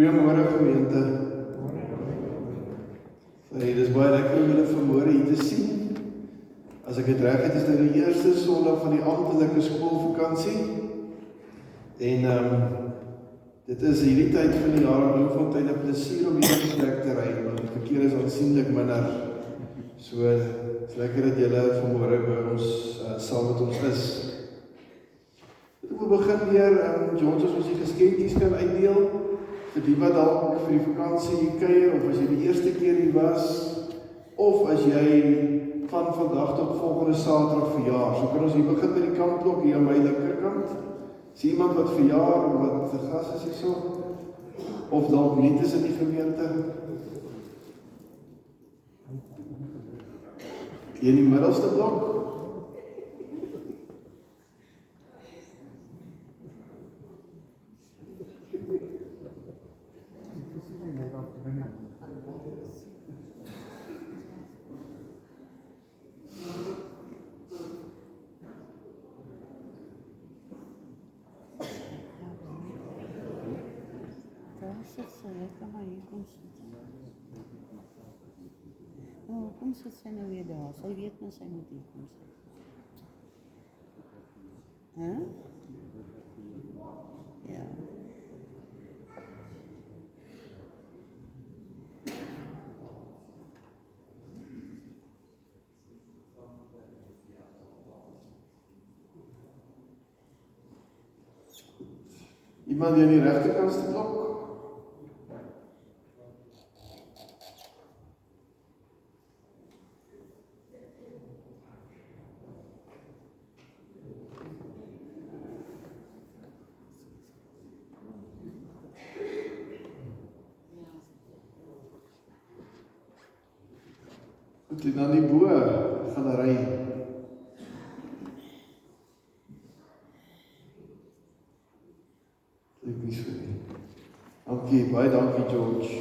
Goeiemôre gemeente. Dit is baie lekker om julle vanmôre hier te sien. As ek het reg het, is dit die eerste Sondag van die amptelike skoolvakansie. En dit is hierdie tyd van die jaar in Bloemfontein 'n plesier om hier op plek te ry, want die verkeer is aansienlik minder. So, het is lekker dat julle vanmôre by ons saam met ons is. Ek wil begin weer, George, as ons die geskenkies kan uitdeel. Vir die wat dalk vir die vakansie hier kuier, of as jy die eerste keer hier was, of as jy van vandag tot volgende Saterdag verjaar. So kan ons hier begin by die kampblok hier aan my linkerkant. Is iemand wat verjaar, of wat 'n gas is hierso? Of dalk nie is in die gemeente? Hier in die middelste blok? Kom sit sy nou weer daar, sy weet nou sy moet hier kom sit. Ja. Iemand die aan die regterkantste blok? Goed, en dan die bo galery. Ek nie so nie. Dankie, baie dankie George.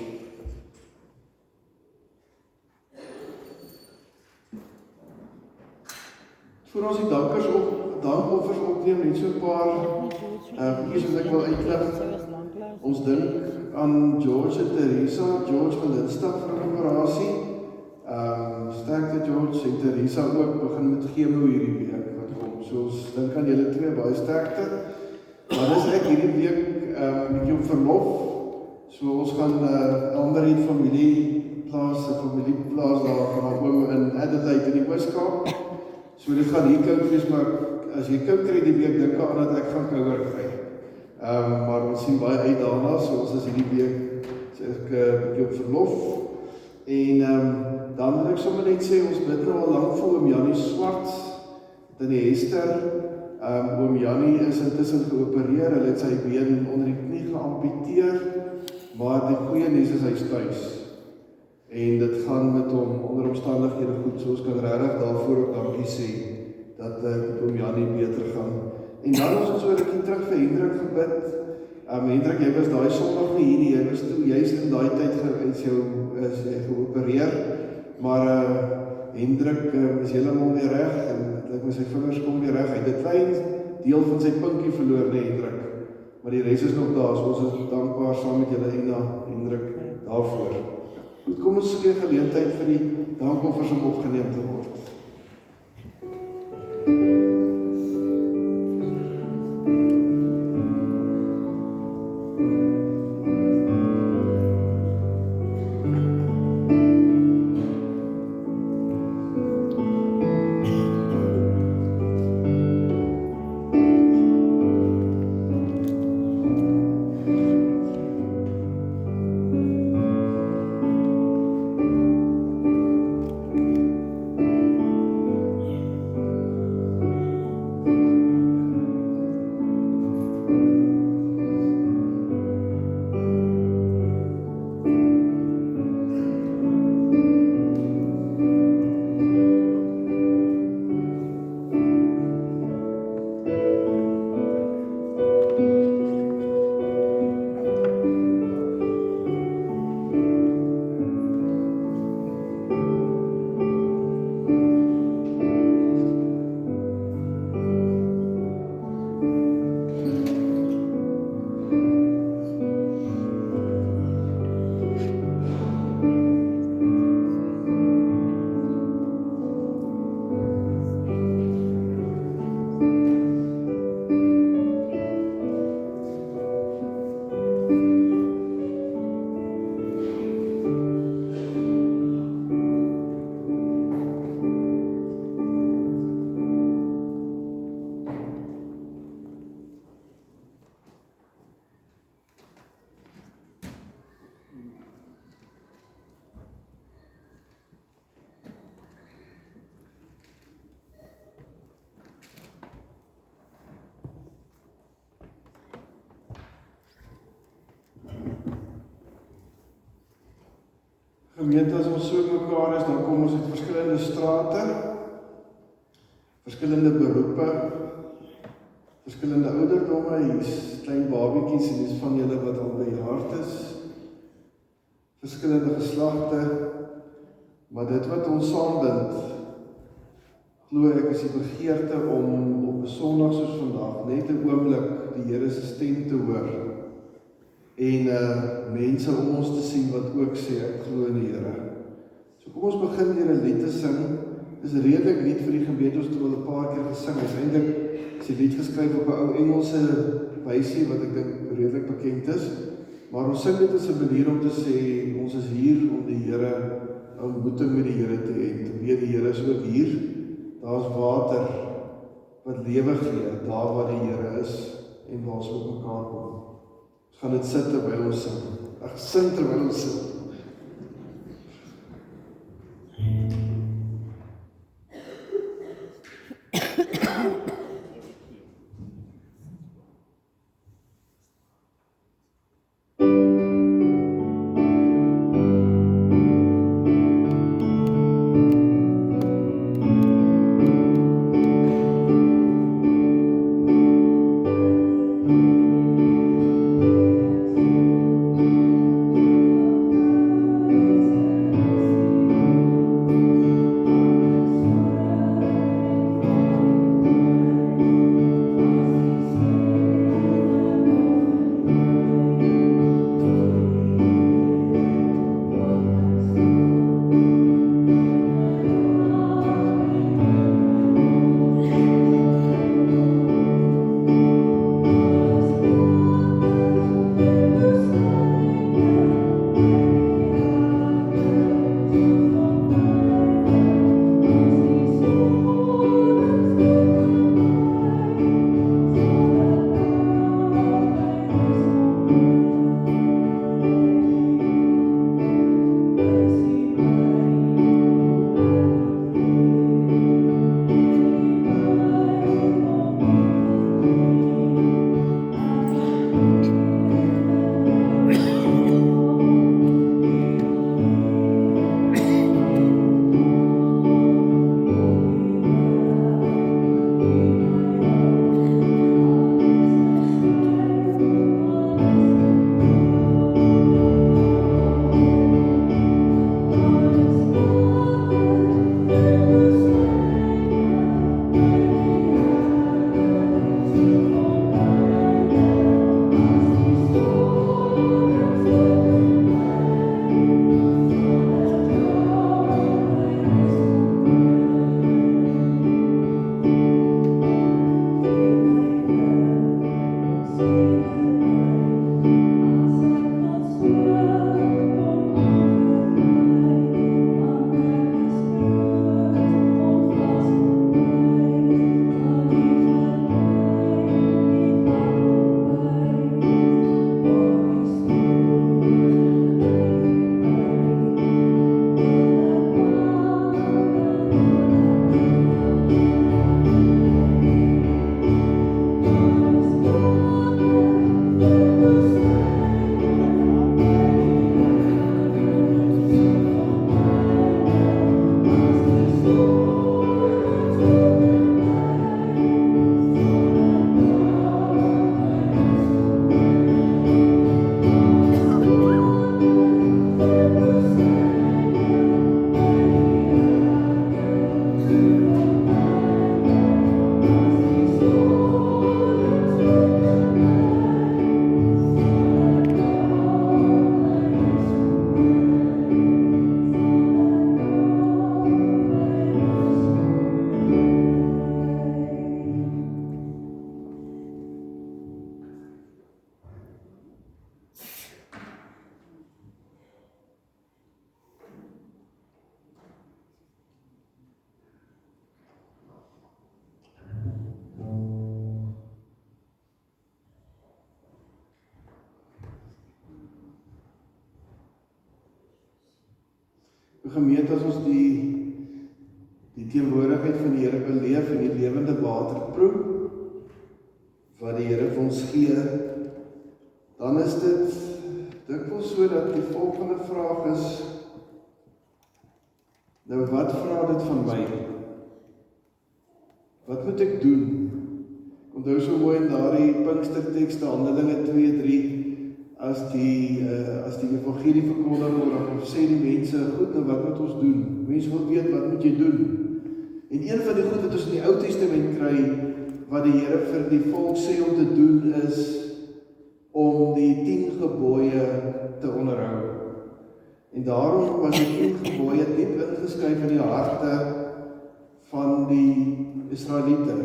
Voor ons die dankoffers opneem, net so 'n paar iets wat ek wil uitlig. Ons dink aan George en Teresa. George wil instap vir 'n operasie. Sterkte George en Teresa ook begin met chemo hierdie week wat kom. So ons dink aan julle twee baie sterkte. Maar dis ek hierdie week 'n bietjie op verlof. So ons gaan ander het familieplaas daar van haar oom in Adelaide in die Oos-Kaap. So dit gaan hier koud wees, maar as jy koud kry die week, dink aan dat ek gaan kouer kry. Maar ons sien baie uit daarna, so ons is hierdie week so ek bietjie op verlof. En dan wil ek sommer net sê, ons bid nou al lank vir oom Jannie Swart, in die Hester. Oom Jannie is intussen geopereer, hulle het sy been onder die knie geamputeer, maar die goeie nuus is hy's tuis. En dit gaan met hom onder omstandighede goed, so ons kan regtig daarvoor ook dankie sê, dat met oom Jannie beter gaan. En dan is ons so 'n rukkie terug vir Hendrik gebid. Hendrik, jy was daai Sondag nie hier nie, jy was toe juist in daai tyd is jy geopereer, maar Hendrik is heeltemal weer reg, en ek met sy vingers kom weer reg, hy het 'n klein deel van sy pinkie verloor, nee Hendrik, maar die res is nog daar, so ons is dankbaar saam met julle en Hendrik daarvoor. Goed, kom ons gee geleentheid vir die dankoffers om opgeneem te word. Gemeente, as ons so mekaar is, dan kom ons uit verskillende strate, verskillende beroepe, verskillende ouderdomme, hier's klein babiekies en hier's van julle wat al bejaard is, verskillende geslagte, maar dit wat ons saambind, glo ek is die begeerte om op 'n Sondag soos vandag net 'n oomblik die Here se stem te hoor en mense om ons te sien wat ook sê ek glo in die Here. So kom ons begin deur 'n lied te sing. Dis 'n redelik lied vir die gemeente, ons het al 'n paar keer gesing. Uiteindelik is die lied geskryf op 'n ou Engelse wysie wat ek dink redelik bekend is. Maar ons sing dit as 'n manier om te sê ons is hier om die Here, 'n ontmoeting met die Here te hê. Te weet die Here is ook hier. Daar's water wat lewe gee, daar waar die Here is en waar ons op mekaar kom. Ons gaan dit sit terwyl ons sing. Ag, sing terwyl ons sing. Gemeente, as ons die teenwoordigheid van die Here beleef en die lewende water proe, wat die Here vir ons gee, dan is dit dikwels so dat die volgende vraag is, Nou wat vra dit van my? Wat moet ek doen? Onthou so mooi in daardie Pinkstertekste, Handelinge 2:3, as die evangelie verkondig word, of sê die mense, goed, nou wat moet ons doen? Mense wil weet, wat moet jy doen? En een van die goed wat ons in die Ou Testament kry, wat die Here vir die volk sê om te doen, is om die 10 gebooie te onderhou. En daarom was die 10 gebooie diep ingeskryf in die harte van die Israeliete.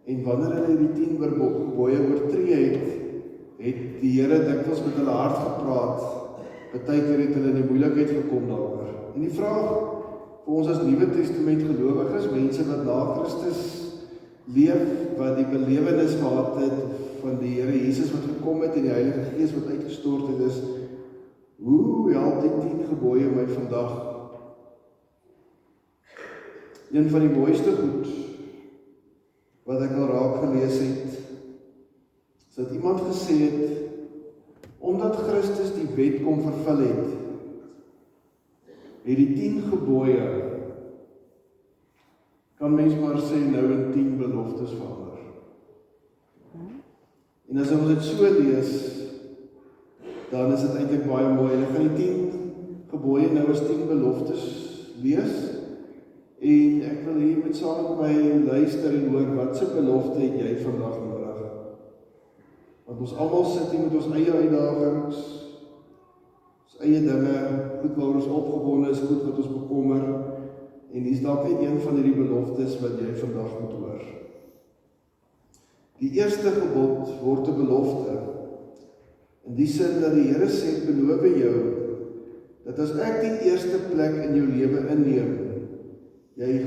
En wanneer hulle die 10 gebooie oortree het die Here dikwels met hulle hart gepraat. Partykeer het hulle in die moeilikheid gekom daaroor. En die vraag vir ons as Nuwe Testament gelowiges, mense wat na Christus leef, wat die belewenis gehad het van die Here Jesus wat gekom het en die Heilige Gees wat uitgestort het, is, hoe help die 10 gebooie my vandag? Een van die mooiste goed wat ek al raak gelees het, is dat iemand gesê het, omdat Christus die wet kom vervul het, die 10 gebooie, kan mens maar sê nou in 10 beloftes verander. En as ons dit so lees, dan is dit eintlik baie mooi. En ek gaan die 10 gebooie nou as 10 beloftes lees, en ek wil hier met saam met my luister en hoor, wat se belofte het jy vandag nodig? Want ons almal sit hier met ons eie uitdagings, ons eie dinge, goed waar ons opgewonde is, goed wat ons bekommer, en hier is dalk net een van hierdie beloftes wat jy vandag moet hoor. Die eerste gebod word 'n belofte, in die sin dat die Here sê, beloof jou, dat as ek die eerste plek in jou lewe inneem, jy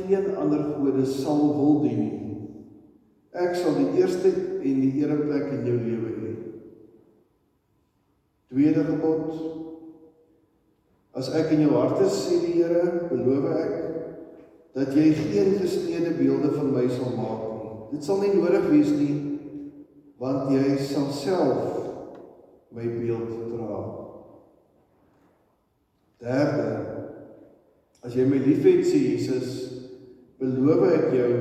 geen ander gode sal wil dien nie. Ek sal die eerste en die ereplek in jou lewe hê. Tweede gebod, as ek in jou hart is, sê die Here, beloof ek, dat jy geen gesneede beelde van my sal maak nie. Dit sal nie nodig wees nie, want jy sal self my beeld dra. Derde, as jy my liefhet, sê Jesus, beloof ek jou,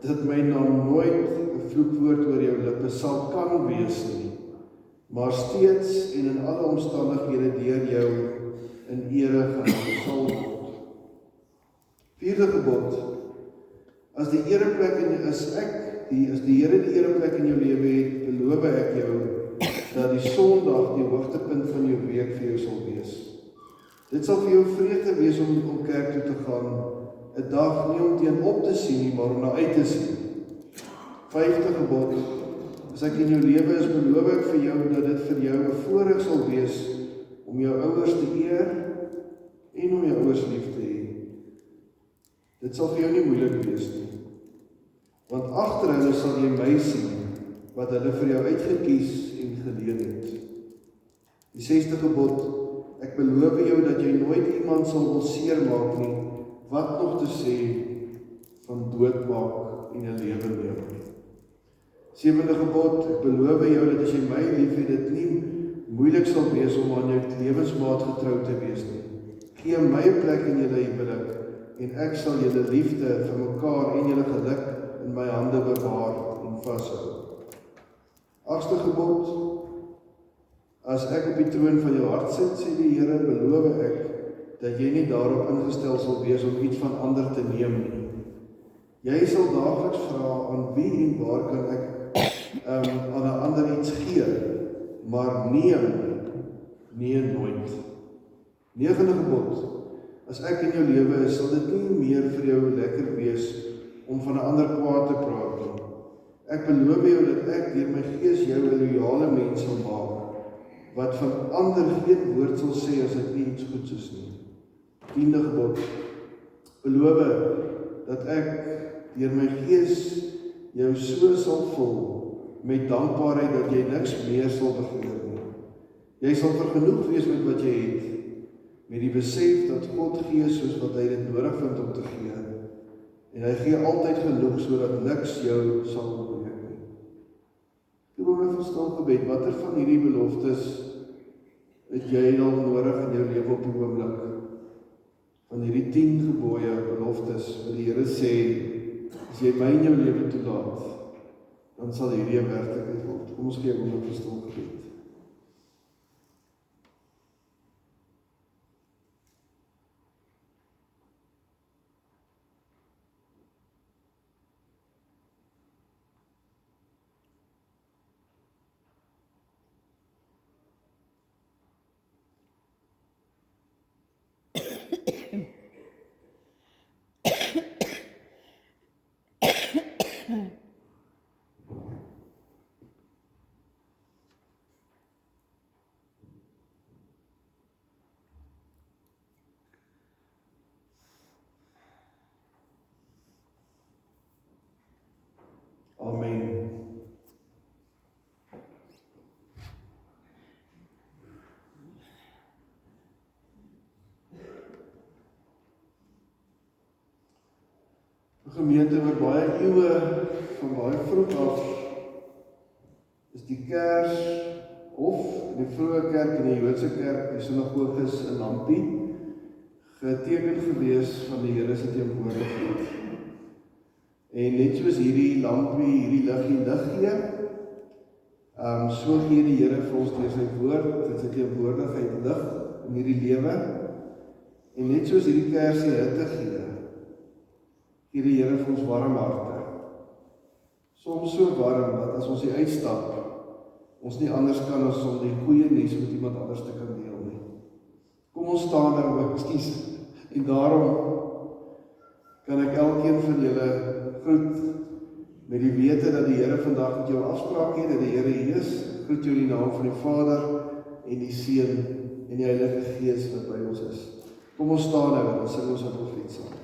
dat my naam nooit 'n vloekwoord oor jou lippe sal kan wees nie, maar steeds en in alle omstandighede deur jou in ere gehou sal word. Vierde gebod, as die ereplek in as die Here die ereplek in jou lewe het, beloof ek jou, dat die Sondag die hoogtepunt van jou week vir jou sal wees. Dit sal vir jou vreugde wees om kerk toe te gaan, 'n dag nie om teen-op te sien nie, maar om na uit te sien. Vyfde gebod, as ek in jou lewe is, beloof ek vir jou, dat dit vir jou 'n voorreg sal wees, om jou ouers te eer, en om jou ouers lief te hê. Dit sal vir jou nie moeilik wees nie, want agter hulle sal jy my sien, wat hulle vir jou uitgekies en geleen het. Die 6de gebod, ek beloof jou dat jy nooit iemand sal wil seermaak nie, wat nog te sê van doodmaak en 'n lewe neem. 7de gebod, ek beloof jou dat as jy my liefhet, dit nie moeilik sal wees om aan jou lewensmaat getrou te wees nie. Gee my 'n plek in julle huwelik, en ek sal julle liefde vir mekaar en julle geluk in my hande bewaar en vashou. 8de gebod, as ek op die troon van jou hart sit, sê die Here, beloof ek, dat jy nie daarop ingestel sal wees om iets van ander te neem nie. Jy sal daagliks vra, aan wie en waar kan ek aan 'n ander iets gee, maar nee nooit. 9de gebod, as ek in jou lewe is, sal dit nie meer vir jou lekker wees om van 'n ander kwaad te praat nie. Ek beloof jou dat ek deur my Gees jou 'n loyale mens sal maak, wat van ander geen woord sal sê as dit nie iets goeds is nie. 10de gebod, beloof dat ek deur my Gees jou so sal vul met dankbaarheid dat jy niks meer sal begeer nie. Jy sal vergenoeg wees met wat jy het, met die besef dat God gee soos wat hy dit nodig vind om te gee, en hy gee altyd genoeg sodat niks jou sal ontbreek nie. Toe my verstil gebed, watter van hierdie beloftes het jy dan nodig in jou lewe op die oomblik? hierdie 10 gebooie, beloftes, wat die Here sê, as jy my in jou lewe toelaat, dan sal hierdie 'n werklikheid word. Kom ons gee 'n oomblik vir stil gebed. Amen. Gemeente oor baie eeue, van baie vroeg af, is die kers, of die vroeë kerk en die Joodse kerk, die sinagoges in lampie, geteken gewees van die Here se teenwoordigheid. En net soos hierdie lampie, hierdie lig gee, so gee die Here vir ons deur sy woord, dit sy teenwoordigheid lig in hierdie lewe, en net soos hierdie kersie hitte gee, gee die Here vir ons warm harte. Soms so warm, dat as ons hier uitstap, ons nie anders kan as om die goeie nuus met iemand anders te kan deel nie. Kom ons staan daar ook, ekskuus, en daarom kan ek elkeen van julle groet met die wete dat die Here vandag met jou afspraak het, dat die Here hier is. Groet jou in die naam van die Vader en die Seun en die Heilige Gees wat by ons is. Kom ons staan nou en sing ons 'n profeet saam.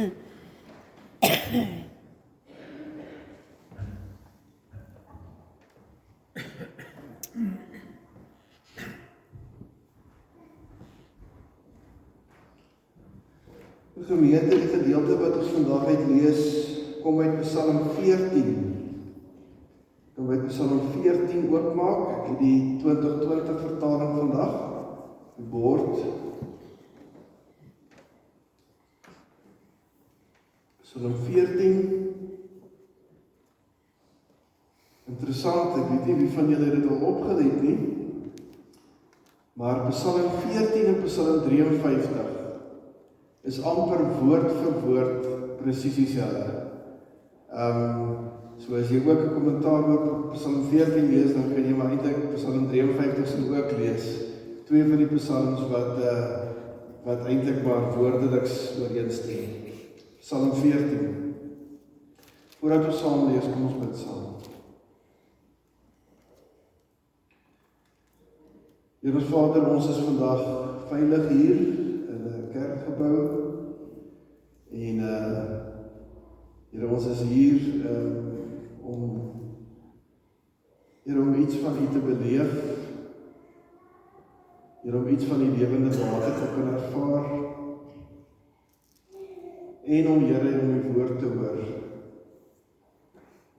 Gemeente, die gedeelte wat ons vandag uitlees, kom uit Psalm 14. Kom uit Psalm 14 oopmaak. Ek het die 2020 vertaling vandag, die bord. Psalm 14. Interessant, ek weet nie wie van julle dit al opgelet nie, maar Psalm 14 en Psalm 53 is amper woord vir woord presies dieselfde. So as jy ook 'n kommentaar oor Psalm 14 lees, dan kan jy maar eintlik Psalm 53 se ook lees. Twee van die psalms wat eintlik maar woordeliks ooreenstem. Psalm 14. Voordat ons saam lees, kom ons bid saam. Here ons Vader, ons is vandag veilig hier in 'n kerkgebou en Here, ons is hier om iets van U te beleef, Here, om iets van die lewende water te kan ervaar en om Here om U woord te hoor.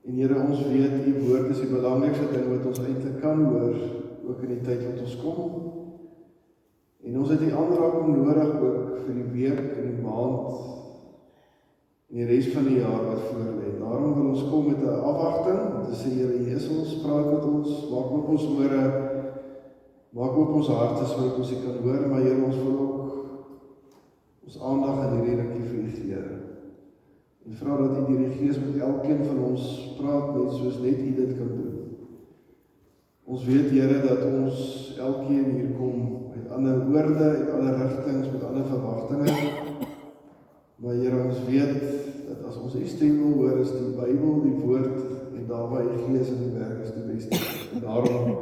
En Here, ons weet U woord is die belangrikste ding wat ons eintlik kan hoor, ook in die tyd wat ons kom. En ons het die aanraking nodig ook vir die week en die maand en die res van die jaar wat voor lê. Daarom wil ons kom met 'n afwagting, om te sê, Here, hier is ons, praat met ons, maak oop ons ore, maak oop ons harte sodat ons U kan hoor, maar Here, ons wil ook ons aandag in hierdie rukkie vir U gee. En vra dat U deur die Gees met elkeen van ons praat, net soos net U dit kan doen. Ons weet, Here, dat ons elkeen hier kom met ander woorde, uit ander rigtings, met ander verwagtinge. Maar Here, ons weet dat as ons U stem wil hoor, is die Bybel, die woord, en daarby die Gees in die werk is die beste. En daarom,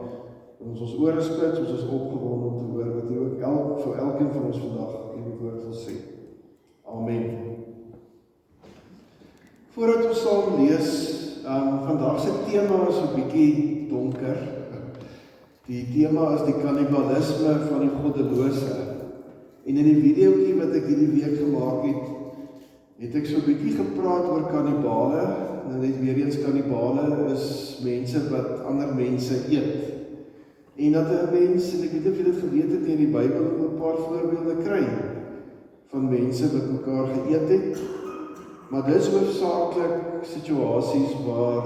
ons ore spits, ons is opgewonde om te hoor wat U ook vir elkeen van ons vandag in die woord wil sê. Amen. Voordat ons saam lees, vandag se tema is 'n bietjie donker. Die tema is die kannibalisme van die goddelose. En in die videoetjie wat ek hierdie week gemaak het ek so 'n bietjie gepraat oor kannibale. Nou net weer eens, kannibale is mense wat ander mense eet. En dat 'n mens, en ek weet nie of jy dit geweet het, in die Bybel 'n paar voorbeelde kry van mense wat mekaar geëet het. Maar dis hoofsaaklik situasies waar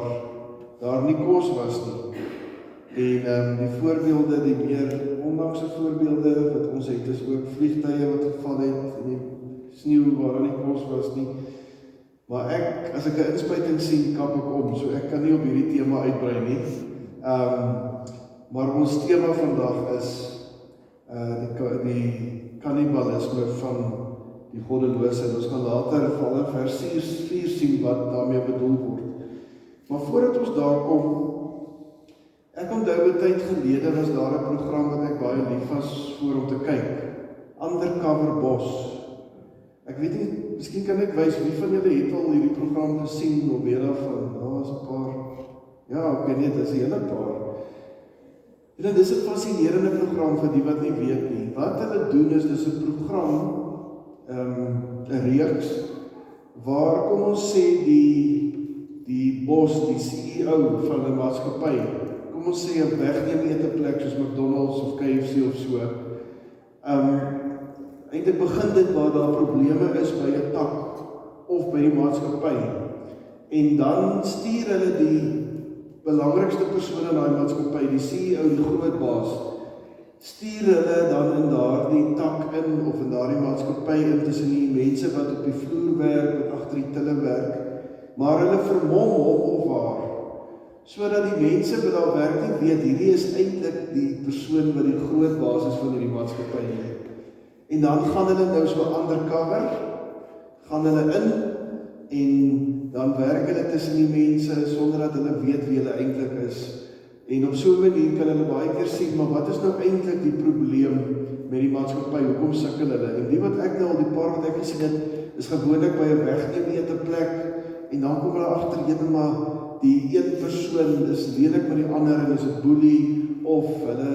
daar nie kos was nie. En die voorbeelde, die meer onlangse voorbeelde wat ons het, is ook vliegtye wat geval het en die sneeu waar daar nie kos was nie. Maar as ek 'n inspuiting sien, kap ek om, so ek kan nie op hierdie tema uitbrei nie. Maar ons tema vandag is die kannibalisme van die goddelose. En ons gaan later val in vers 4 sien wat daarmee bedoel word. Maar voordat ons daar kom, ek onthou 'n tyd gelede was daar 'n program wat ek baie lief was voor om te kyk. Undercover Boss. Ek weet nie, miskien kan ek wys, wie van julle het al hierdie program gesien, of weet daarvan? Daar was 'n paar. Ja, ek weet nie, dit is 'n hele paar. En dis 'n fascinerende program vir die wat nie weet nie. Wat hulle doen is, dis 'n program, 'n reeks, waar, kom ons sê, die bos, die CEO van 'n maatskappy, kom ons sê 'n wegneem eteplek soos McDonald's of KFC of so, eintlik begin dit waar daar probleme is by 'n tak of by die maatskappy. En dan stuur hulle die belangrikste persoon in daai maatskappy, die CEO, die groot baas, stuur hulle dan in daardie tak in of in daardie maatskappy in tussen die mense wat op die vloer werk, wat agter die tille werk, maar hulle vermom hom of haar, sodat die mense wat daar werk nie weet, hierdie is eintlik die persoon wat die groot baas is van hierdie maatskappy nie. En dan gaan hulle nou so undercover, gaan hulle in, en dan werk hulle tussen die mense, sonder dat hulle weet wie hulle eintlik is. En op so 'n manier kan hulle baie keer sien, maar wat is nou eintlik die probleem met die maatskappy, hoekom sukkel hulle? En die wat ek nou al die paar wat ek gesien het, is gewoonlik by 'n wegneem eteplek, en dan kom hulle agter maar die een persoon is lelik met die ander en is 'n boelie, of hulle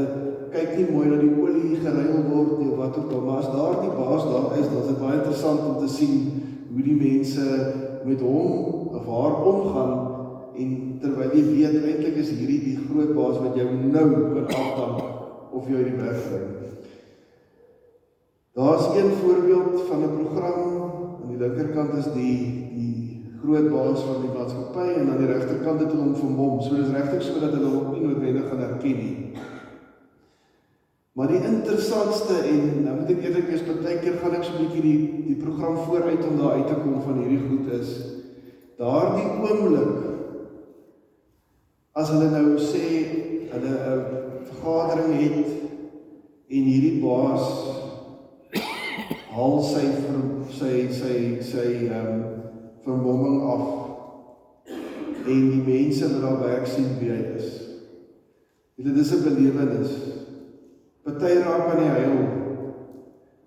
kyk nie mooi dat die olie geruil word nie, of wat ook al, maar as daar die baas daar is, dan is dit baie interessant om te sien hoe die mense met hom of haar omgaan, en terwyl jy weet, eintlik is hierdie die groot baas wat jou nou kan afdank of jou die weg kry. Daar is een voorbeeld van 'n program, aan die linkerkant is die groot baas van die maatskappy, en aan die regterkant het hulle hom vermom, so dis regtig so dat hulle hom nie noodwendig gaan herken nie. Maar die interessantste, en nou moet ek eerlik wees, partykeer gaan ek so 'n bietjie die program vooruit om daar uit te kom van hierdie goed is, daardie oomblik, as hulle nou sê, hulle 'n vergadering het, en hierdie baas haal sy vermomming af, en die mense wat daar werk sien wie hy is. Dit is 'n belewenis. Party raak aan die huil,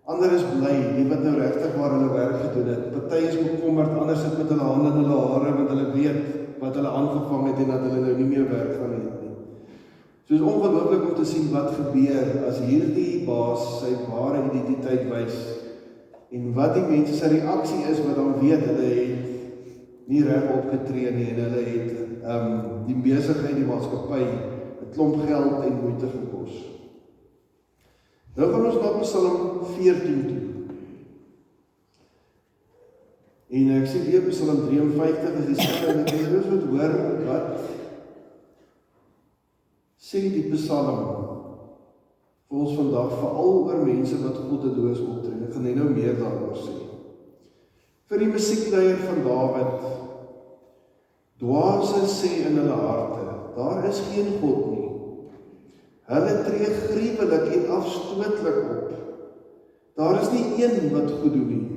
ander is bly, die wat nou regtig waar hulle werk gedoen het. Party is bekommerd, ander sit met hulle hande in hulle hare, want hulle weet wat hulle aangevang het en dat hulle nou nie meer werk gaan hê nie. So is ongelooflik om te sien wat gebeur as hierdie baas sy ware identiteit wys, en wat die mense se reaksie is wat dan weet hulle het nie reg opgetree nie, en hulle het die besigheid, die maatskappy 'n klomp geld en moeite gekos. Nou gaan ons na Psalm 14 toe. En ek sê weer Psalm 53 is dieselfde, en ek wil moet hoor wat sê die Psalm vir ons vandag, veral oor mense wat goddeloos optree. Ek gaan nou meer daaroor sê. Vir die musiekleier van Dawid, dwaase sê in hulle harte, daar is geen God nie. Hulle tree gruwelik en afstootlik op. Daar is nie een wat goed doen nie.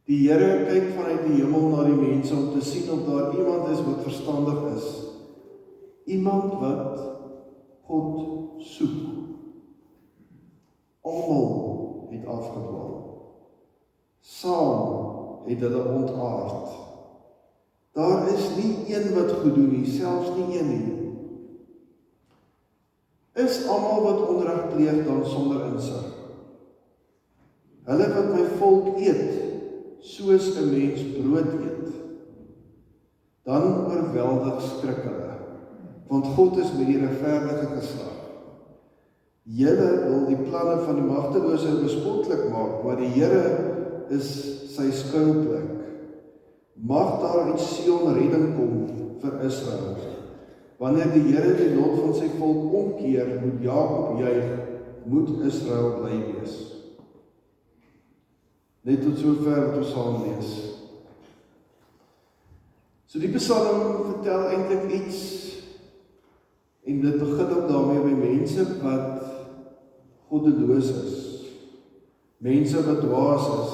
Die Here kyk vanuit die hemel na die mense om te sien of daar iemand is wat verstandig is. Iemand wat God soek. Almal het afgedwaal. Saam het hulle ontaard. Daar is nie een wat goed doen nie, selfs nie een nie. Is almal wat onreg pleeg dan sonder insig? Hulle wat my volk eet, soos 'n mens brood eet, dan oorweldig skrik hulle, want God is met die regverdige geslag. Julle wil die planne van die magtelose bespotlik maak, maar die Here is sy skuilplek. Mag daar uit Sion redding kom vir Israel. Wanneer die Here die lot van sy volk omkeer, moet Jakob juig, moet Israel bly wees. Net tot sover wat ons saam lees. So die Psalm vertel eintlik iets, en dit begin ook daarmee by mense wat goddeloos is, mense wat dwaas is.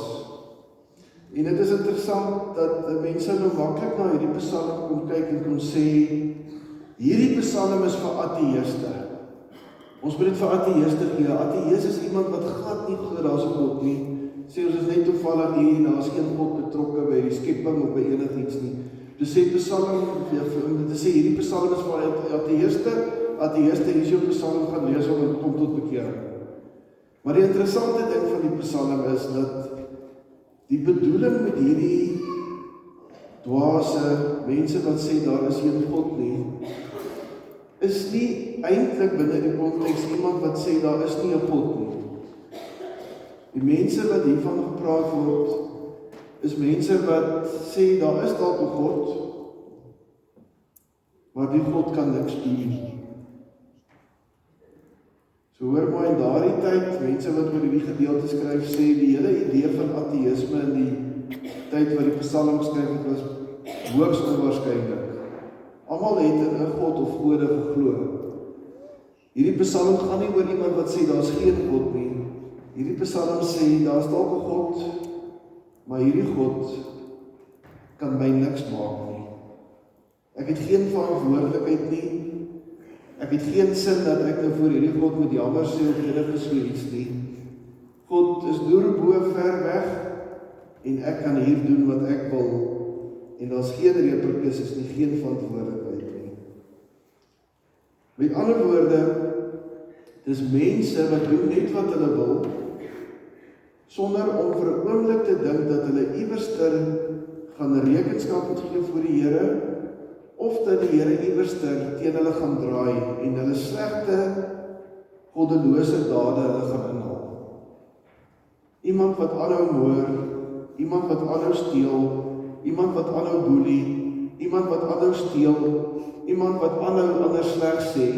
En dit is interessant dat mense nou maklik na hierdie Psalm kom kyk en kom sê, hierdie Psalm is vir ateïste. Ons moet dit vir ateïste gee. Ateïs is iemand wat glad nie glo daar's 'n God nie. Sê ons is net toevallig hier en daar is geen God betrokke by die skepping of by enigiets nie. Dus sê Psalm, dit sê hierdie Psalm is vir ateïste. Ateïste hier so Psalm gaan lees om kom tot bekering. Maar die interessante ding van die Psalm is dat die bedoeling met hierdie dwaase mense wat sê daar is geen God nie, is nie eintlik binne die konteks iemand wat sê daar is nie 'n God nie. Die mense wat hiervan gepraat word, is mense wat sê daar is dalk 'n God, maar die God kan niks doen nie. So hoor maar in daardie tyd, mense wat oor hierdie gedeelte skryf, sê die hele idee van ateïsme in die tyd wat die Psalm geskryf het, was hoogs onwaarskynlik. Almal het in 'n God of gode geglo. Hierdie Psalm gaan nie oor iemand wat sê daar's geen God nie. Hierdie Psalm sê daar's dalk 'n God, maar hierdie God kan my niks maak nie. Ek het geen verantwoordelikheid nie. Ek het geen sin dat ek nou voor hierdie God moet jammer sê of enige so iets nie. God is deurbo ver weg en ek kan hier doen wat ek wil en daar's geen reperkusies nie, geen verantwoordelikheid nie. Met ander woorde, dis mense wat doen net wat hulle wil, sonder om vir 'n oomblik te dink dat hulle iewerster gaan rekenskap moet gee voor die Here, of dat die Here iewerster teen hulle gaan draai en hulle slegte, goddelose dade hulle gaan inhaal. Iemand wat aanhou moor, iemand wat aanhou steel, iemand wat aanhou boelie, iemand wat aanhou steel, iemand wat aanhou ander sleg sê,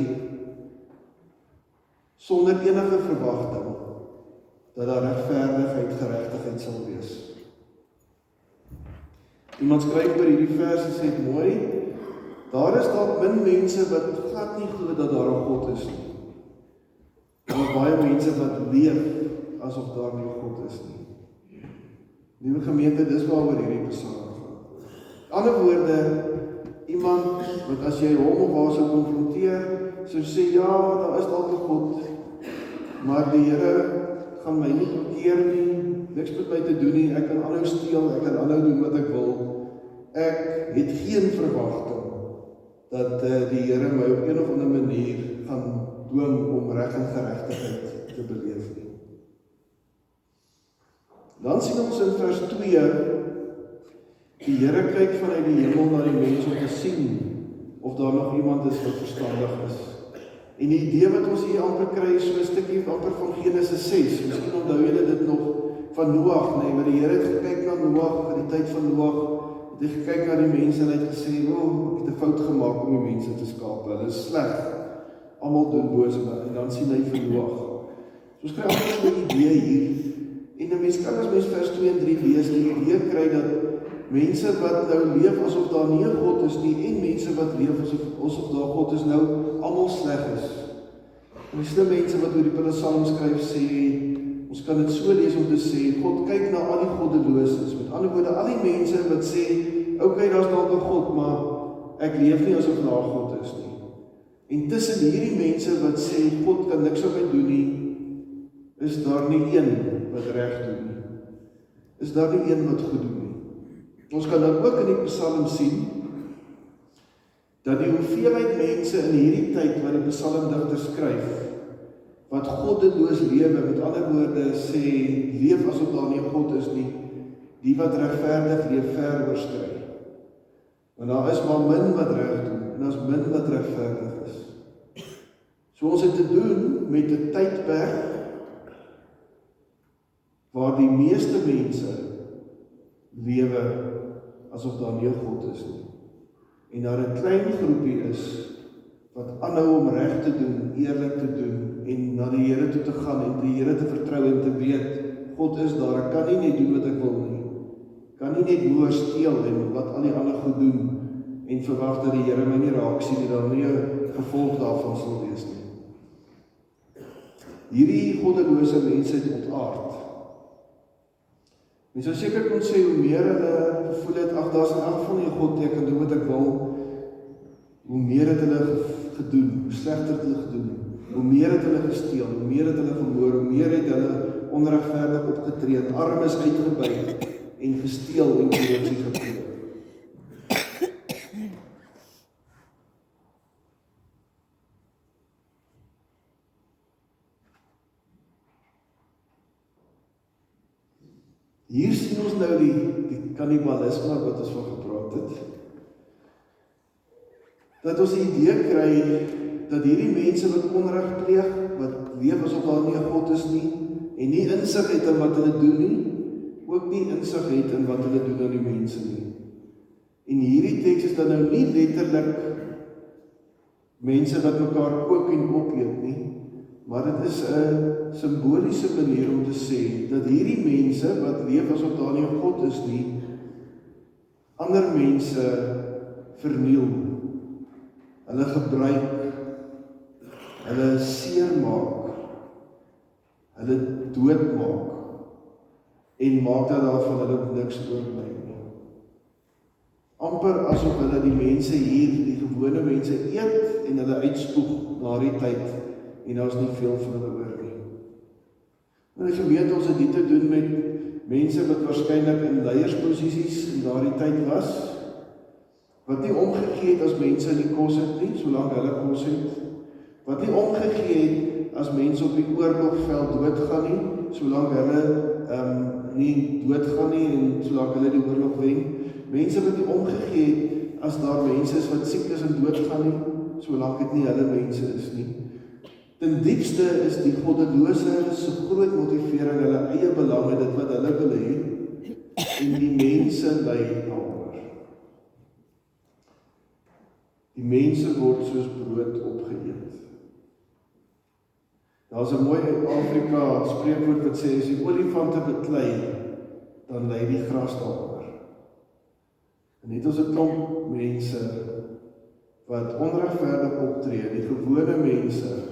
sonder enige verwagting dat daar regverdigheid, geregtigheid sal wees. Iemand skryf oor hierdie vers en sê mooi, daar is dalk min mense wat glad nie glo dat daar 'n God is nie. Maar baie mense wat leef asof daar nie 'n God is nie. Liewe gemeente, dis waaroor hierdie psalm gaan. Met ander woorde, iemand wat as jy hom of haar sou konfronteer, sou sê ja, daar is dalk 'n God, maar die Here gaan my nie keer nie, niks met my te doen nie, ek kan aanhou steel, ek kan aanhou doen wat ek wil. Ek het geen verwagting dat die Here my op een of ander manier gaan dwing om reg en geregtigheid te beleef nie. Dan sien ons in vers 2, die Here kyk vanuit die hemel na die mens om te sien of daar nog iemand is wat verstandig is. En die idee wat ons hier amper kry is so 'n stukkie amper van Genesis 6. Miskien onthou julle dit nog van Noag, nee, want die Here het gekyk na Noag in die tyd van Noag. Het hy gekyk na die mense en hy het gesê, ek het 'n fout gemaak om die mense te skaap. Hulle is sleg. Almal doen boos en dan sien hy vir Noag. So ons kry amper 'n idee hier. En 'n mens kan as mens vers 2 en 3 lees, die idee kry dat mense wat nou leef asof daar nie 'n God is nie en mense wat leef asof daar God is nou almal sleg is. En die slim mense wat oor die Psalm skryf sê, ons kan dit so lees om te sê, God kyk na al die goddeloses. Met ander woorde, al die mense wat sê, okay, daar's dalk 'n God, maar ek leef nie asof daar 'n God is nie. En tussen hierdie mense wat sê, God kan niks op my doen nie, is daar nie een wat reg doen nie. Is daar nie een wat goed doen nie. Ons kan dan ook in die Psalm sien, dat die hoeveelheid mense in hierdie tyd wat die psalmdigter skryf, wat goddeloos lewe, met ander woorde sê, leef asof daar nie 'n God is nie, die wat regverdig leef ver oorskry. Want daar is maar min wat reg doen, en daar is min wat regverdig is. So ons het te doen met 'n tydperk, waar die meeste mense lewe asof daar nie 'n God is nie. En daar 'n klein groepie is wat aanhou om reg te doen, eerlik te doen en na die Here toe te gaan en die Here te vertrou en te weet, God is daar, ek kan nie net doen wat ek wil nie. Kan nie net moer steel en wat al die ander goed doen en verwag dat die Here my nie raak sien en daar nie 'n gevolg daarvan sal wees nie. Hierdie goddelose mense het ontaard. Mens sou seker kon sê, hoe meer hulle gevoel het, daar's in elk geval nie 'n God, ek kan doen wat ek wil, hoe meer het hulle gedoen, hoe slegter het hulle gedoen, hoe meer het hulle gesteel, hoe meer het hulle vermoor, hoe meer het hulle onregverdig opgetree, armes uitgebuit en gesteel en korrupsie gepleeg. Hier sien ons nou die kannibalisme wat ons van gepraat het. Dat ons die idee kry dat hierdie mense wat onreg pleeg, wat leef asof daar nie 'n God is nie, en nie insig het in wat hulle doen nie, ook nie insig het in wat hulle doen aan die mense nie. En hierdie teks is dan nou nie letterlik mense wat mekaar kook en opeet nie, maar dit is 'n simboliese manier om te sê, dat hierdie mense wat leef asof daar nie 'n God is nie, ander mense verniel, hulle gebruik, hulle seermaak, hulle doodmaak, en maak dat daarvan hulle niks oorbly nie. Amper asof hulle die mense hier, die gewone mense eet, en hulle uitspoeg na die tyd, en daar is nie veel van hulle oor nie. En die gemeente, ons het dit te doen met mense wat waarskynlik in leiersposisies in daardie tyd was, wat nie omgegee het as mense nie kos het nie, solank hulle kos het, wat nie omgegee het as mense op die oorlogveld doodgaan nie, solank hulle nie doodgaan nie, en solank hulle die oorlog wen, mense wat nie omgegee het as daar mense is wat siek is en doodgaan nie, solank het nie hulle mense is nie. Ten diepste is die goddelose so groot motivering hulle eie belange, dit wat hulle wil hê, en die mense ly daaroor. Die mense word soos brood opgeëet. Daar is 'n mooi Afrika spreekwoord wat sê, as die olifante beklei, dan lê die gras daaroor. En net ons 'n klomp mense wat onregverdig optree, die gewone mense,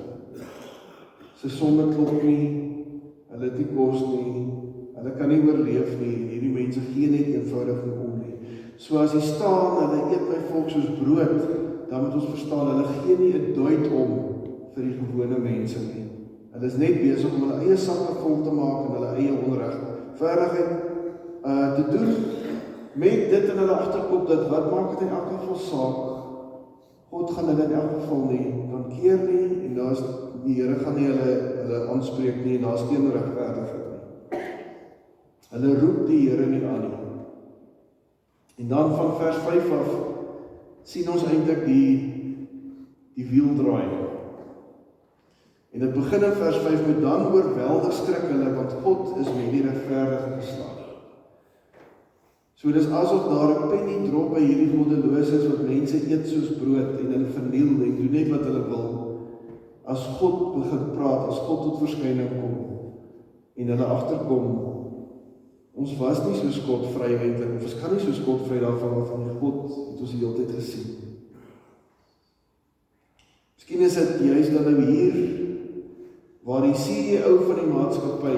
se sonde klop nie, hulle het nie kos nie, hulle kan nie oorleef nie, hierdie mense gee net eenvoudig nie om nie. So as die staan, hulle eet my volk soos brood, dan moet ons verstaan, hulle gee nie 'n duit om vir die gewone mense nie. Hulle is net besig om hulle eie sakke vol te maak en hulle eie onregverdigheid te doen, met dit in hulle agterkop, dat wat maak dit in elk geval saak, God gaan hulle in elk geval nie kan keer nie, en daar is die Here gaan nie hulle aanspreek nie, en daar is geen regverdigheid nie. Hulle roep die Here nie aan nie. En dan van vers 5 af, sien ons eintlik die wiel draai. En dit begin in vers 5 met dan oorweldig skrik hulle, want God is met die regverdige geslag. So dis asof daar 'n penny drop by hierdie goddeloses wat mense eet soos brood en hulle verniel en doen net wat hulle wil. As God begin praat, as God tot verskyning kom en hulle agterkom, ons was nie so skotvry eintlik, of ons kan nie so skotvry daarvan van God het ons die hele tyd gesien. Miskien is dit juist dan nou hier waar die CEO van die maatskappy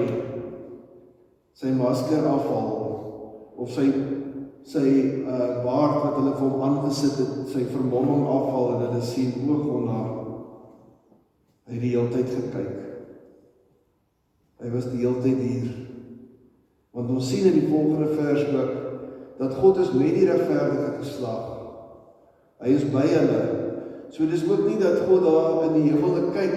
sy masker afhaal, of sy baard wat hulle vir hom aangesit het, sy vermomming afhaal, en hulle sien oogonder. Hy het die hele tyd gekyk. Hy was die hele tyd hier. Want ons sien in die volgende vers ook, dat God is met die regverdige geslag. Hy is by hulle. So dis ook nie dat God daar in die hemel kyk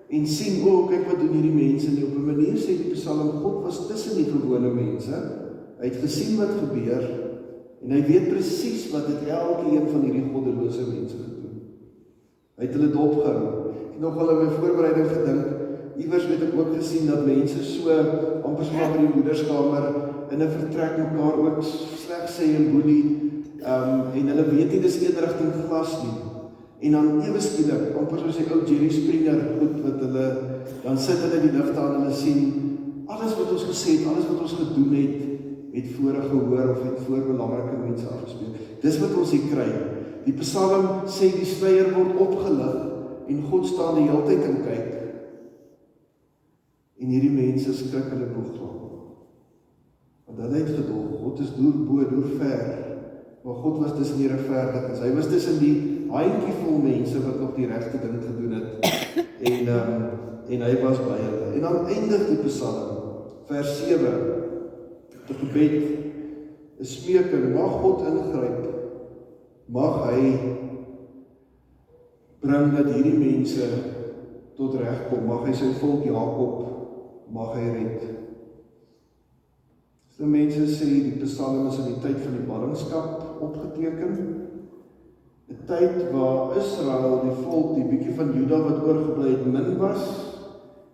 en sien, kyk wat doen hierdie mense nie. Op 'n manier sê die Psalm, God was tussen die gewone mense. Hy het gesien wat gebeur, en hy weet presies wat het elke een van hierdie goddelose mense gedoen. Hy het hulle dopgehou. Ek het nogal in my voorbereiding gedink, iewers het ek ook gesien dat mense so, amper so by die moederskamer, in 'n vertrek mekaar ook sleg sê en boelie, en hulle weet nie, dis een rigting glas nie. En dan ewe skielik, amper soos die ou Jerry Springer, goed, wat hulle, dan sit hulle die ligte aan, hulle sien, alles wat ons gesê het, alles wat ons gedoen het voor gehoor, of het voor belangrike mense afgespeel. Dis wat ons hier kry. Die Psalm sê die sluier word opgelig, en God staan die hele tyd en kyk. En hierdie mense skrik hulle boeglam. Want hulle het gedog, God is deur ver, maar God was tussen die regverdiges. Hy was tussen die handjievol mense wat nog die regte ding gedoen het, en hy was by hulle. En dan eindig die Psalm, vers 7, die gebed, 'n smeeking, mag God ingryp, mag hy bring dat hierdie mense tot reg kom, mag hy sy volk Jakob, mag hy red. So mense sê, die Psalm is in die tyd van die ballingskap opgeteken, 'n tyd waar Israel, die volk, die bietjie van Juda wat oorgebly het, min was,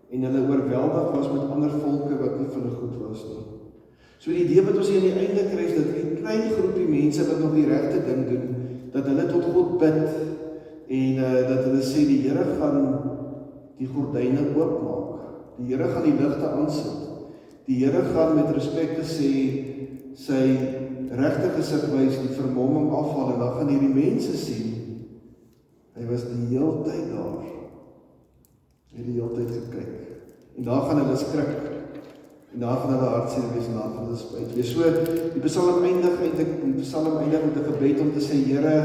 en hulle oorweldig was met ander volke wat nie van hulle goed was nie. So die idee wat ons hier aan die einde kry, is dat die klein groepie mense wat nog die regte ding doen, dat hulle tot God bid, en dat hulle sê, die Here gaan die gordyne oopmaak, die Here gaan die ligte aansit, die Here gaan met respek sê, sy regte gesig wys, die vermomming afhaal, en dan gaan hierdie mense sien, hy was die hele tyd daar, hy het die hele tyd gekyk, en daar gaan hulle skrik, en daar gaan hulle hartseer wees, en daar gaan hulle spyt wees. So, die Psalm eindig met 'n gebed om te sê, Here,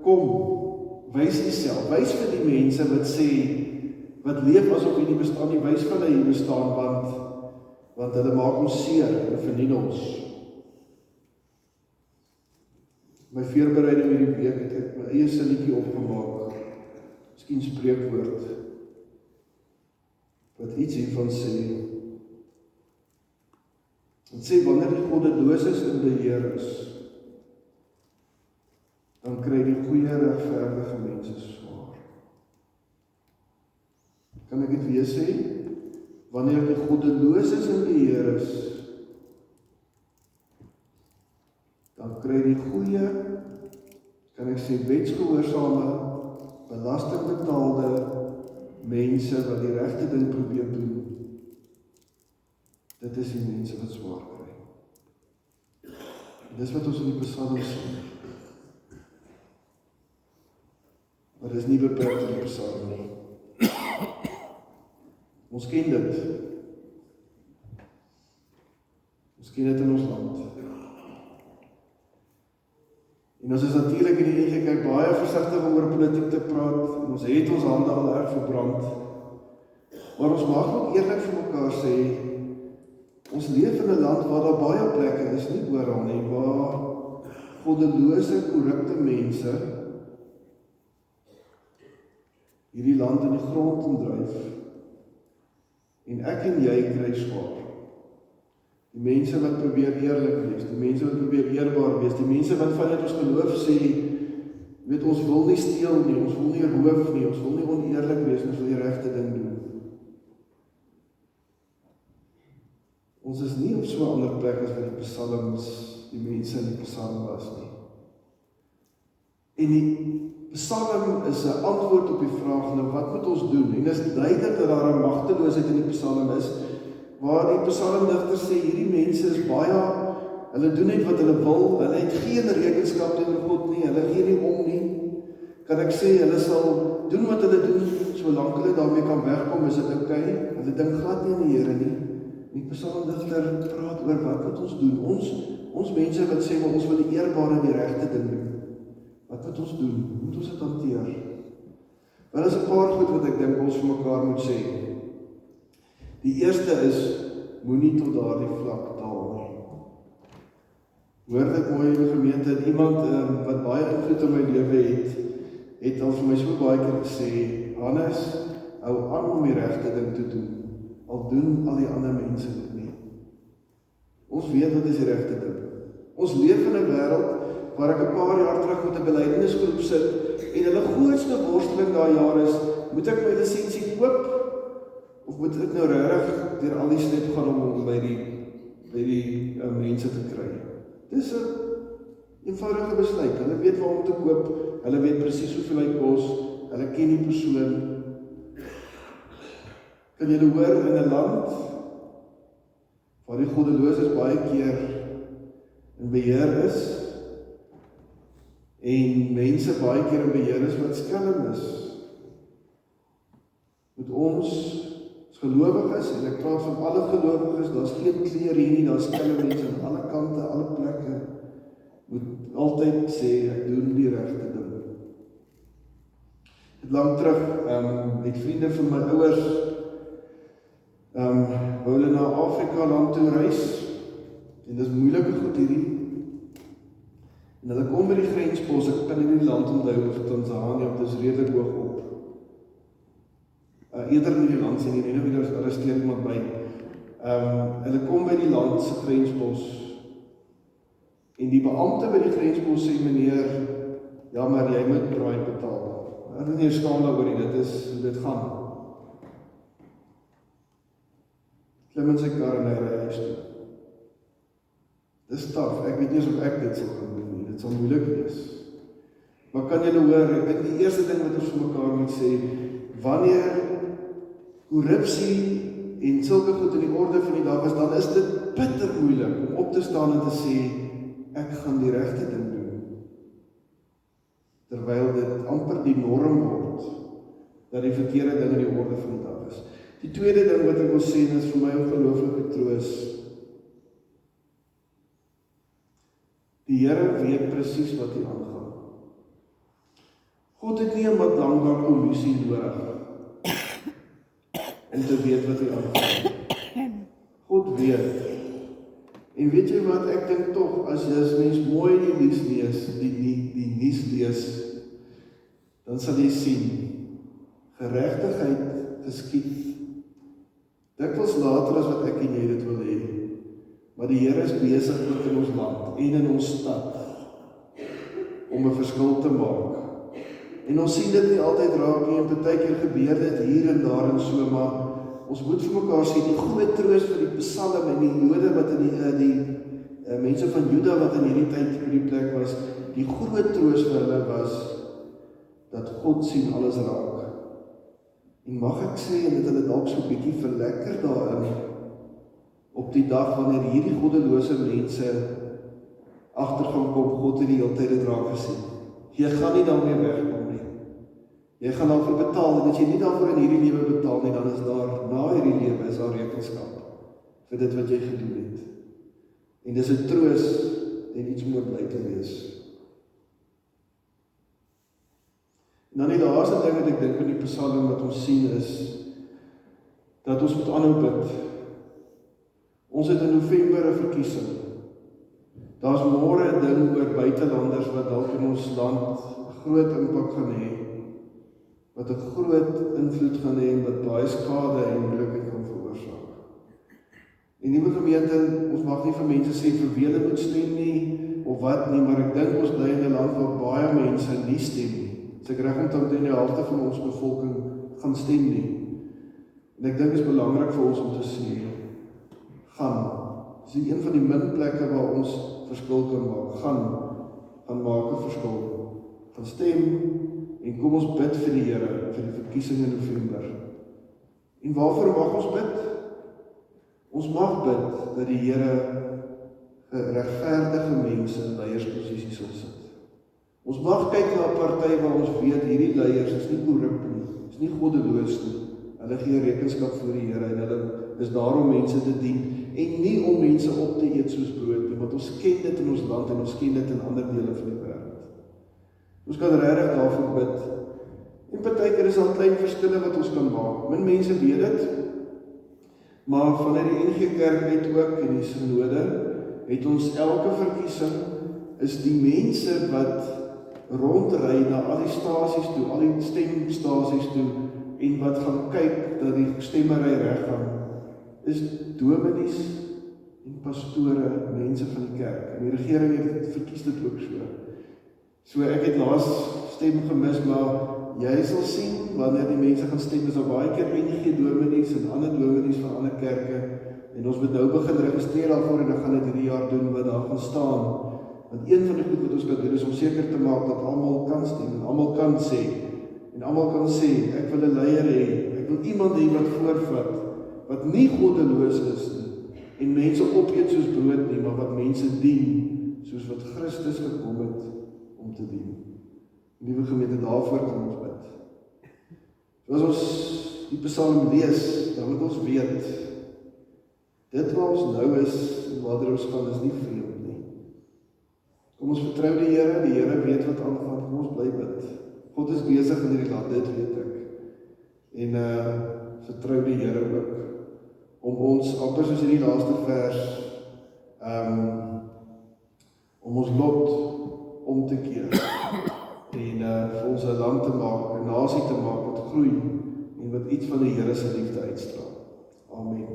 kom, wys Uself, wys vir die mense wat sê, wat leef asof jy nie bestaan nie, wys vir hulle jy bestaan, want hulle maak ons seer, hulle verniel ons. My voorbereiding hierdie week het ek my eie sinnetjie opgemaak, miskien spreekwoord, wat iets hiervan sê. Het sê, wanneer die goddeloses in beheer is, dan kry die goeie regverdige mense swaar. Kan ek dit weer sê? Wanneer die goddeloses in beheer is, dan kry die goeie, kan ek sê, wetsgehoorsame, belastingbetaalde mense wat die regte ding probeer doen. Dit is die mense wat swaar kry. En dis wat ons in die Psalm sien. Maar dit is nie beperk tot die Psalm nie. Ons ken dit. Ons ken dit in ons land. En ons is natuurlik in die EGK baie versigtig om oor politiek te praat, en ons het ons hande al erg verbrand. Maar ons mag ook eerlik vir mekaar sê, ons leef in 'n land waar daar baie plekke is, nie oral nie, waar goddelose, korrupte mense hierdie land in die grond indryf, en ek en jy kry swaar. Die mense wat probeer eerlik wees, die mense wat probeer eerbaar wees, die mense wat vanuit ons geloof sê, weet ons wil nie steel nie, ons wil nie roof nie, ons wil nie oneerlik wees, ons wil die regte ding doen. Ons is nie op so 'n ander plek as wat die psalms, die mense in die psalm was nie. En die Psalm is 'n antwoord op die vraag, nou wat moet ons doen? En is duidelik dat daar 'n magteloosheid in die Psalm is, waar die psalmdigter sê, hierdie mense is baie, hulle doen net wat hulle wil, hulle het geen rekenskap teenoor God nie, hulle gee nie om nie. Kan ek sê, hulle sal doen wat hulle doen, solank hulle daarmee kan wegkom, is dit oukei? Hulle dink glad nie aan die Here nie. Die psalmdigter praat oor wat moet ons doen? Ons mense wat sê, maar ons wil die eerbare, die regte ding doen. Wat moet ons doen? Hoe moet ons dit hanteer? Wel, is 'n paar goed wat ek dink ons vir mekaar moet sê. Die eerste is, moenie tot daardie vlak daal nie. Hoor dit mooi in die gemeente, dat iemand wat baie invloed in my lewe het al vir my so baie keer gesê, Hannes, hou aan om die regte ding te doen, al doen al die ander mense dit nie. Ons weet wat is die regte ding. Ons leef in 'n wêreld waar ek 'n paar jaar terug met 'n belydenisgroep sit, en hulle grootste worsteling daai jaar is, moet ek my lisensie koop, of moet ek nou regtig deur al die step gaan om by die mense te kry? Dis 'n eenvoudige besluit. Hulle weet waar om te koop, hulle weet presies hoeveel hy kos, hulle ken die persoon. Kan julle hoor, in 'n land waar die goddeloses baie keer in beheer is, en mense baie keer in beheer is wat skelm is, moet ons gelowiges, en ek praat van alle gelowiges, daar's geen kleur hier nie, daar's skelm mense aan alle kante, alle plekke, moet altyd sê, ek doen die regte ding. Het lang terug, het vriende van my ouers, wou hulle na Afrika land toe reis, en dis moeilike goed hierdie, en hulle kom by die grenspos, ek kan nie die land onthou of Tanzanië, want dit is redelik hoog op. Eerder nie die land sien nie, en wie daar arresteer iemand by. Hulle kom by die land se grenspos, en die beampte by die grenspos sê, meneer, ja, maar jy moet braai betaal. Hulle is nie skaam daaroor nie, dit is hoe dit gaan. Klim in sy kar en hy ry huis toe. Dis taaf, ek weet nie of ek dit sal gaan doen nie, dit sal moeilik wees. Maar kan julle hoor, ek dink die eerste ding wat ons vir mekaar moet sê, wanneer korrupsie en sulke goed in die orde van die dag is, dan is dit bitter moeilik om op te staan en te sê, ek gaan die regte ding doen. Terwyl dit amper die norm word, dat die verkeerde ding in die orde van die dag is. Die tweede ding wat ek wil sê, is vir my ongelooflike troos. Die Here weet presies wat hier aangaan. God het nie 'n madlanger kommissie nodig om te weet wat hy aangaan. God weet. En weet jy wat, ek dink tog, as mens mooi die nuus lees, die nuus lees, dan sal jy sien, geregtigheid geskied, dikwels later as wat ek en jy dit wil hê. Maar die Here is besig ook in ons land en in ons stad om 'n verskil te maak. En ons sien dit nie altyd raak nie, en partykeer gebeur dit hier en daar en so, maar ons moet vir mekaar sê, die groot troos vir die Psalm en die Jode wat in die mense van Juda wat in hierdie tyd op die plek was, die groot troos vir hulle was dat God sien alles raak. En mag ek sê, en dit hulle dalk so 'n bietjie verlekker daarin, op die dag wanneer hierdie goddelose mense agtergaan kom, God het die hele tyd dit raak gesien. Jy gaan nie daarmee wegkom nie. Jy gaan daarvoor betaal, en as jy nie daarvoor in hierdie lewe betaal nie, dan is daar, na hierdie lewe, is daar rekenskap vir dit wat jy gedoen het. En dis 'n troos en iets moet bly te wees. En dan die laaste ding wat ek dink in die Psalm wat ons sien is, dat ons moet aanhou bid. Ons het in November 'n verkiesing. Daar's môre 'n ding oor buitelanders wat dalk in ons land 'n groot impak gaan hê, wat 'n groot invloed gaan hê en wat baie skade en moeilikheid kan veroorsaak. En nuwe gemeente, ons mag nie vir mense sê vir wie hulle moet stem nie, of wat nie, maar ek dink ons bly in 'n land waar baie mense nie stem nie. So ek reg omtrent die helfte van ons bevolking gaan stem nie. En ek dink dit is belangrik vir ons om te sê, gaan. Dis een van die min plekke waar ons verskil kan maak. Gaan maak 'n verskil. Gaan stem, en kom ons bid vir die Here, vir die verkiesing in November. En waarvoor mag ons bid? Ons mag bid dat die Here regverdige mense in leiersposisies sal sit. Ons mag kyk na 'n party waar ons weet hierdie leiers is nie korrup nie, is nie goddeloos nie. Hulle gee rekenskap voor die Here en hulle is daar om mense te dien en nie om mense op te eet soos brood nie, want ons ken dit in ons land en ons ken dit in ander dele van die wêreld. Ons kan regtig daarvoor bid. En partykeer is al klein verskille wat ons kan maak. Min mense weet dit, maar vanuit die NG Kerk uit ook en die synode het ons elke verkiesing is die mense wat rondry na al die stasies toe, al die stemstasies toe en wat gaan kyk dat die stemmery reg gaan, is dominees en pastore, mense van die kerk. En die regering het verkies dit ook so. So ek het laas stem gemis, maar jy sal sien wanneer die mense gaan stem, is daar baie keer NG dominees en ander dominees van ander kerke. En ons moet nou begin registreer daarvoor en dan gaan dit hierdie jaar doen wat daar gaan staan. Want een van die goed wat ons kan doen is om seker te maak dat almal kan stem en almal kan sê. En almal kan sê, ek wil 'n leier hê, ek wil iemand hê wat voorvat, wat nie goddeloos is nie, en mense opeet soos brood nie, maar wat mense dien, soos wat Christus gekom het om te dien. Liewe gemeente, daarvoor kan ons bid. So as ons die Psalm lees, dan moet ons weet, dit waar ons nou is, en waar ons gaan, is nie vreemd nie. Kom ons vertrou die Here weet wat aangaan, kom ons bly bid. God is besig in hierdie land, dit weet ek. En vertrou die Here ook, om ons, amper soos in die laaste vers, om ons lot om te keer, en vir ons 'n land te maak, 'n nasie te maak wat groei, en wat iets van die Here se liefde uitstraal. Amen.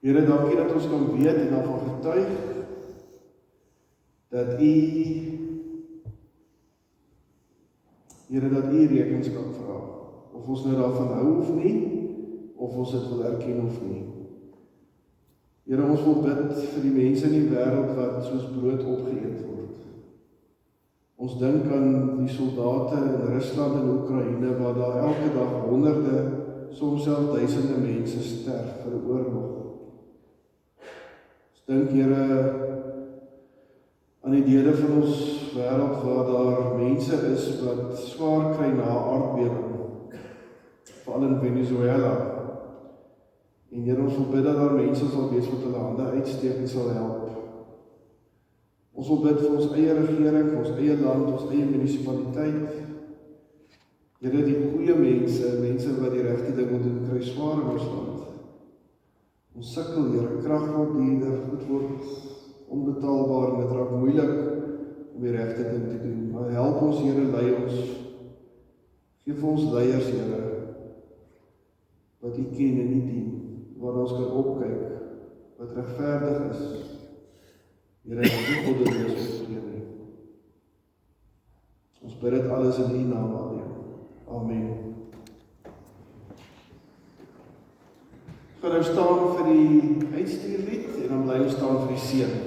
Here, dankie dat ons kan weet en daarvan getuig, dat U rekenskap vra, of ons nou daarvan hou of nie, of ons dit wil erken of nie. Here, ons wil bid vir die mense in die wêreld wat soos brood opgeëet word. Ons dink aan die soldate in Rusland en Oekraïne, waar daar elke dag honderde, soms selfs duisende mense sterf vir 'n oorlog. Ons dink, Here, aan die dele van ons wêreld waar daar mense is wat swaar kry na 'n aardbewing, veral in Venezuela, En Here, ons wil bid dat daar mense sal wees wat hulle hande uitsteek en sal help. Ons wil bid vir ons eie regering, vir ons eie land, ons eie munisipaliteit. Here, die goeie mense wat die regte ding wil doen, kry swaar in ons land. Ons sukkel, Here, krag word duurder, goed word onbetaalbaar en dit raak moeilik om die regte ding te doen. Maar help ons, Here, lei ons. Geef vir ons leiers, Here, wat U ken en nie dien, waar ons kan opkyk, wat regverdig is. Here, dat U God in ons vertree nie. Ons bid dit alles in U naam alleen. Amen. Ons gaan nou staan vir die uitstuurlied en dan bly ons staan vir die seën.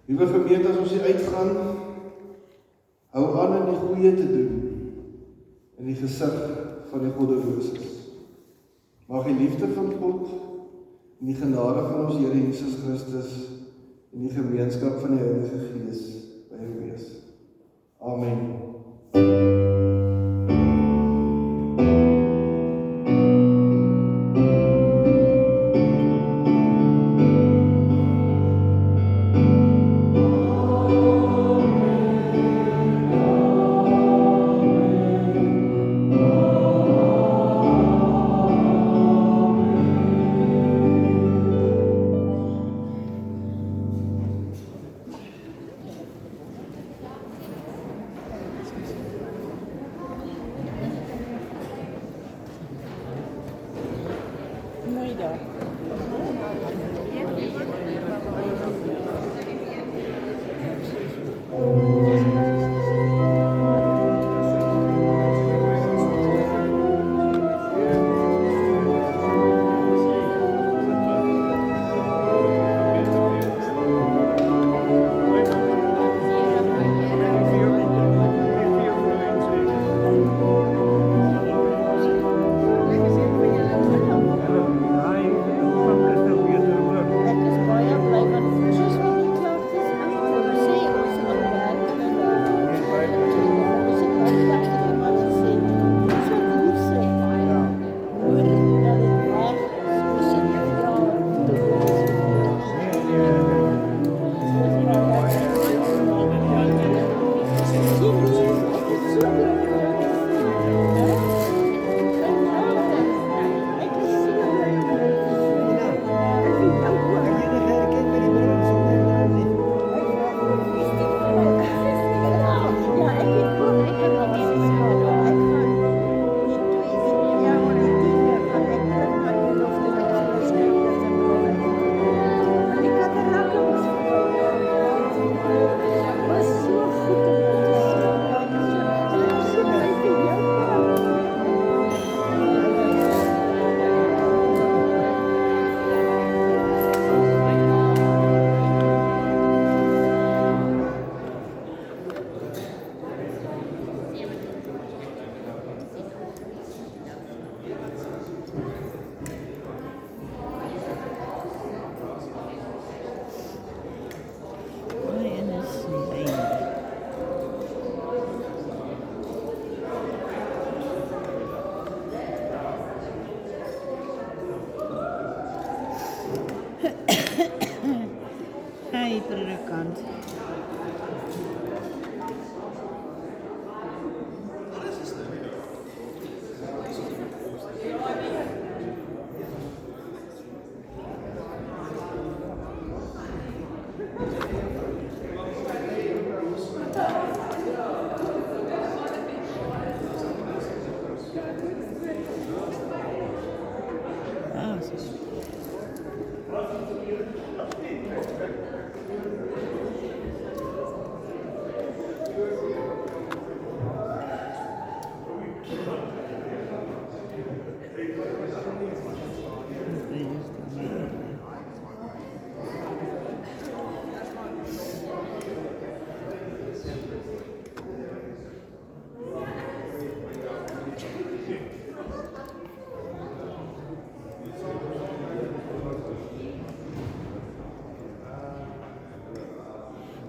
Liewe gemeente, as ons hier uitgaan, hou aan in die goeie te doen, in die gesig van die goddeloses. Mag die liefde van God, en die genade van ons Here Jesus Christus, en die gemeenskap van die Heilige Gees by u wees. Amen.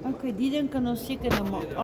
Okay, die ding kan ons seker nou maar